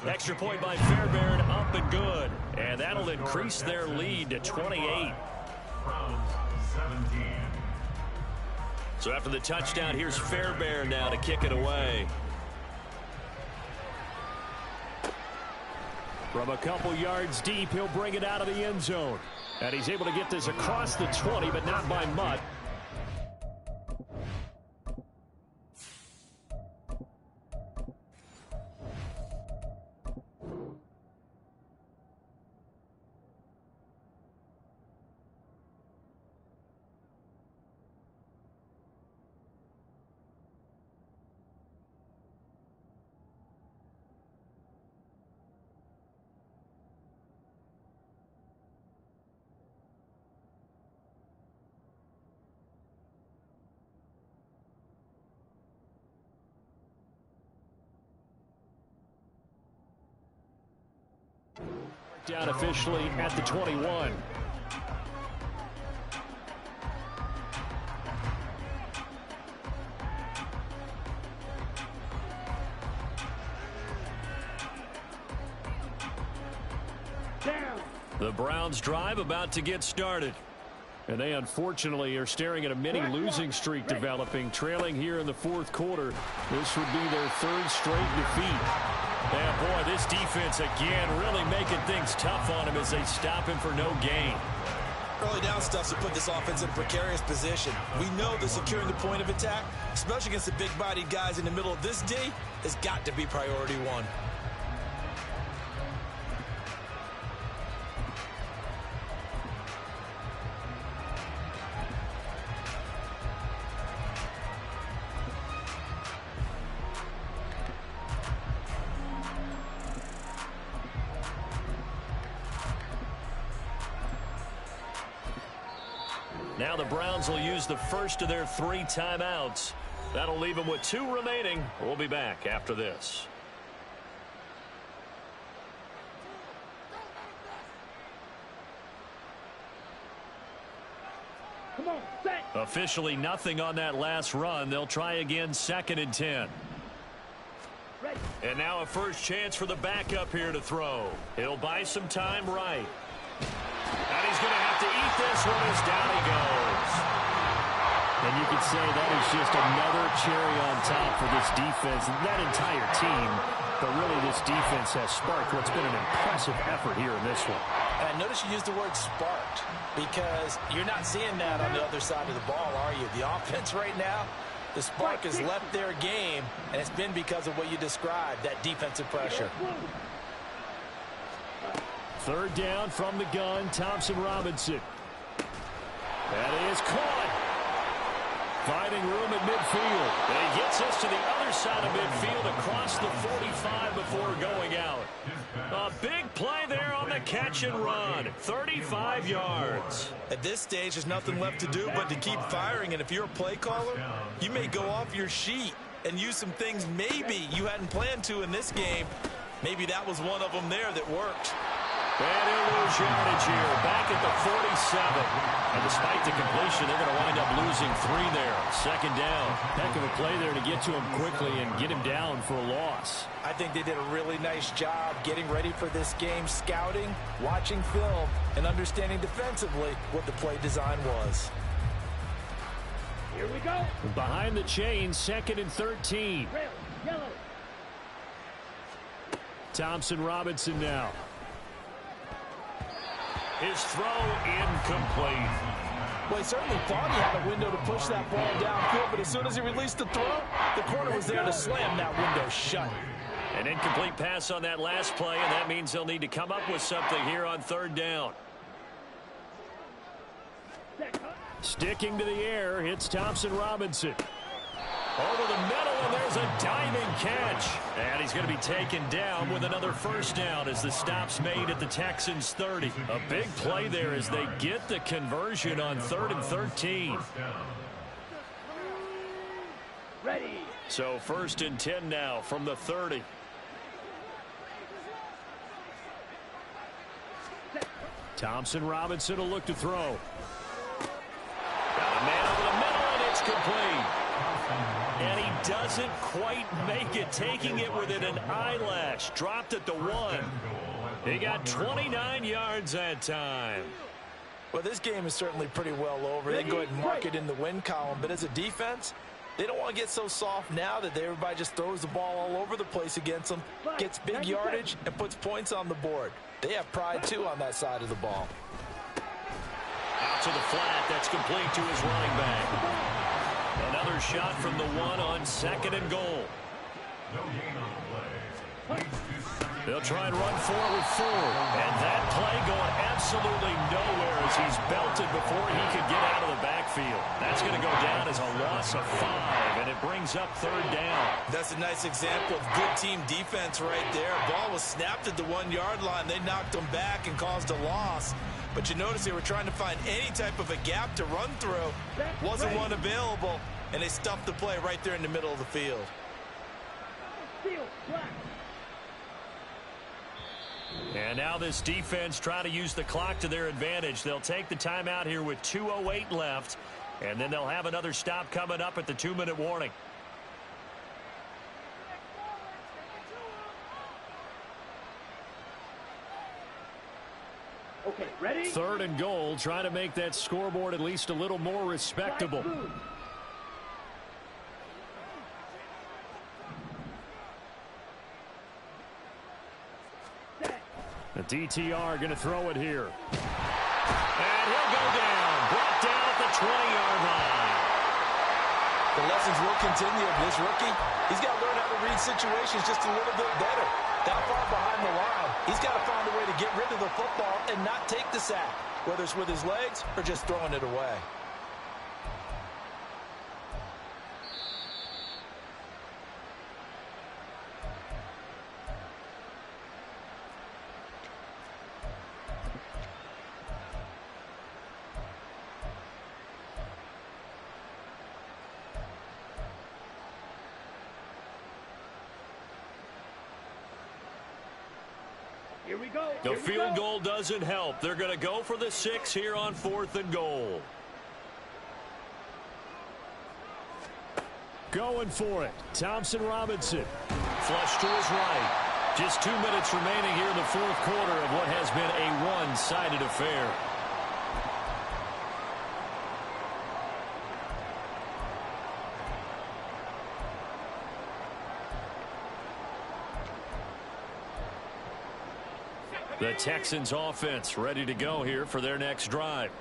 [SPEAKER 1] Extra point by Fairbairn, up and good. And that'll increase their lead to 28. So after the touchdown, here's Fairbairn now to kick it away. From a couple yards deep, he'll bring it out of the end zone. And he's able to get this across the 20, but not by much. Down officially at the 21.
[SPEAKER 3] Down.
[SPEAKER 1] The Browns drive about to get started. And they unfortunately are staring at a mini losing streak developing, trailing here in the fourth quarter. This would be their third straight defeat. And boy, this defense again really making things tough on him as they stop him for no gain.
[SPEAKER 2] Early down stuff to put this offense in a precarious position. We know that securing the point of attack, especially against the big-bodied guys in the middle of this D, has got to be priority one.
[SPEAKER 1] Now the Browns will use the first of their 3 timeouts. That'll leave them with 2 remaining. We'll be back after this.
[SPEAKER 3] Come on, set.
[SPEAKER 1] Officially nothing on that last run. They'll try again, 2nd and 10.
[SPEAKER 3] Ready.
[SPEAKER 1] And now a first chance for the backup here to throw. He'll buy some time right. And he's going to have to eat this one as down he goes.
[SPEAKER 3] And you could say that is just another cherry on top for this defense and that entire team. But really, this defense has sparked what's been an impressive effort here in this one.
[SPEAKER 2] And notice you used the word sparked, because you're not seeing that on the other side of the ball, are you? The offense right now, the spark has left their game, and it's been because of what you described, that defensive pressure.
[SPEAKER 1] Third down from the gun, Thompson Robinson. That is caught. Finding room at midfield. And he gets us to the other side of midfield across the 45 before going out. A big play there on the catch and run. 35 yards.
[SPEAKER 2] At this stage, there's nothing left to do but to keep firing. And if you're a play caller, you may go off your sheet and use some things maybe you hadn't planned to in this game. Maybe that was one of them there that worked.
[SPEAKER 1] And he'll lose yardage here, back at the 47. And despite the completion, they're going to wind up losing 3 there. 2nd down.
[SPEAKER 3] Heck of a play there to get to him quickly and get him down for a loss.
[SPEAKER 2] I think they did a really nice job getting ready for this game, scouting, watching film, and understanding defensively what the play design was.
[SPEAKER 3] Here we go.
[SPEAKER 1] Behind the chains, 2nd and 13.
[SPEAKER 3] Red, yellow.
[SPEAKER 1] Thompson Robinson now. His throw incomplete.
[SPEAKER 2] Well, he certainly thought he had a window to push that ball downfield, but as soon as he released the throw, the corner was there to slam that window shut.
[SPEAKER 1] An incomplete pass on that last play, and that means they'll need to come up with something here on 3rd down. Sticking to the air, hits Thompson Robinson. Over the middle, and there's a diving catch. And he's going to be taken down with another first down as the stop's made at the Texans' 30. A big play there as they get the conversion on 3rd and 13.
[SPEAKER 3] Ready.
[SPEAKER 1] So 1st and 10 now from the 30. Thompson Robinson will look to throw. Got a man over the middle, and it's complete. And he doesn't quite make it, taking it within an eyelash. Dropped at the 1. He got 29 yards that time.
[SPEAKER 2] Well, this game is certainly pretty well over. They can go ahead and mark it in the win column. But as a defense, they don't want to get so soft now that everybody just throws the ball all over the place against them, gets big yardage, and puts points on the board. They have pride, too, on that side of the ball.
[SPEAKER 1] Out to the flat. That's complete to his running back. Another shot from the 1 on 2nd and goal.
[SPEAKER 4] No gain on the play.
[SPEAKER 1] They'll try and run forward with 4. And that play going absolutely nowhere as he's belted before he could get out of the backfield. That's going to go down as a loss of 5, and it brings up 3rd down.
[SPEAKER 2] That's a nice example of good team defense right there. Ball was snapped at the 1-yard line. They knocked him back and caused a loss. But you notice they were trying to find any type of a gap to run through. Wasn't one available, and they stuffed the play right there in the middle of the field.
[SPEAKER 1] And now this defense trying to use the clock to their advantage. They'll take the timeout here with 2:08 left, and then they'll have another stop coming up at the 2-minute warning.
[SPEAKER 3] Okay, ready?
[SPEAKER 1] 3rd and goal, trying to make that scoreboard at least a little more respectable. The DTR going to throw it here. And he'll go down. Brought down at the 20-yard line.
[SPEAKER 2] The lessons will continue of this rookie. He's got to learn how to read situations just a little bit better. That far behind the line, he's got to find a way to get rid of the football and not take the sack, whether it's with his legs or just throwing it away.
[SPEAKER 3] Here we go.
[SPEAKER 1] The field goal doesn't help. They're going to go for the 6 here on 4th and goal. Going for it. Thompson Robinson. Flush to his right. Just 2 minutes remaining here in the 4th quarter of what has been a one-sided affair. The Texans offense ready to go here for their next drive.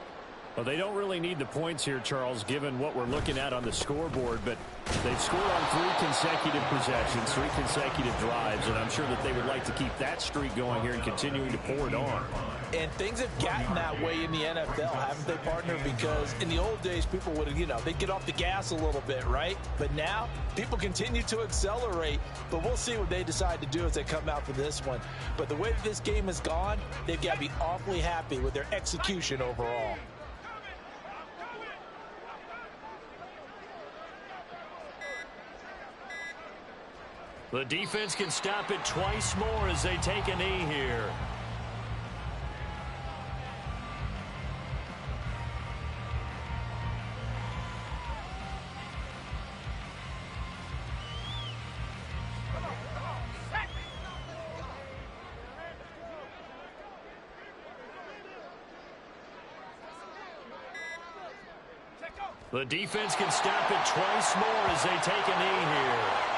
[SPEAKER 1] Well, they don't really need the points here, Charles, given what we're looking at on the scoreboard, but they've scored on 3 consecutive possessions, 3 consecutive drives, and I'm sure that they would like to keep that streak going here and continuing to pour it on.
[SPEAKER 2] And things have gotten that way in the NFL, haven't they, partner? Because in the old days, people would, they'd get off the gas a little bit, right? But now, people continue to accelerate, but we'll see what they decide to do as they come out for this one. But the way that this game has gone, they've got to be awfully happy with their execution overall.
[SPEAKER 1] The defense can stop it twice more as they take a knee here. The defense can stop it twice more as they take a knee here.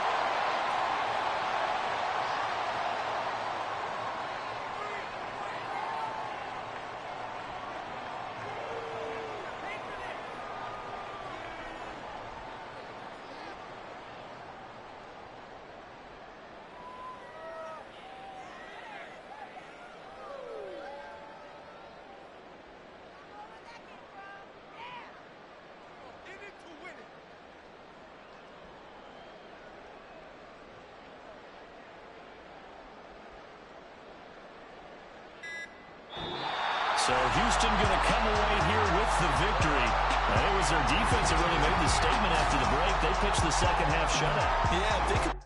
[SPEAKER 1] So Houston going to come away here with the victory. It was their defense that really made the statement after the break. They pitched the second half shutout.
[SPEAKER 2] Yeah,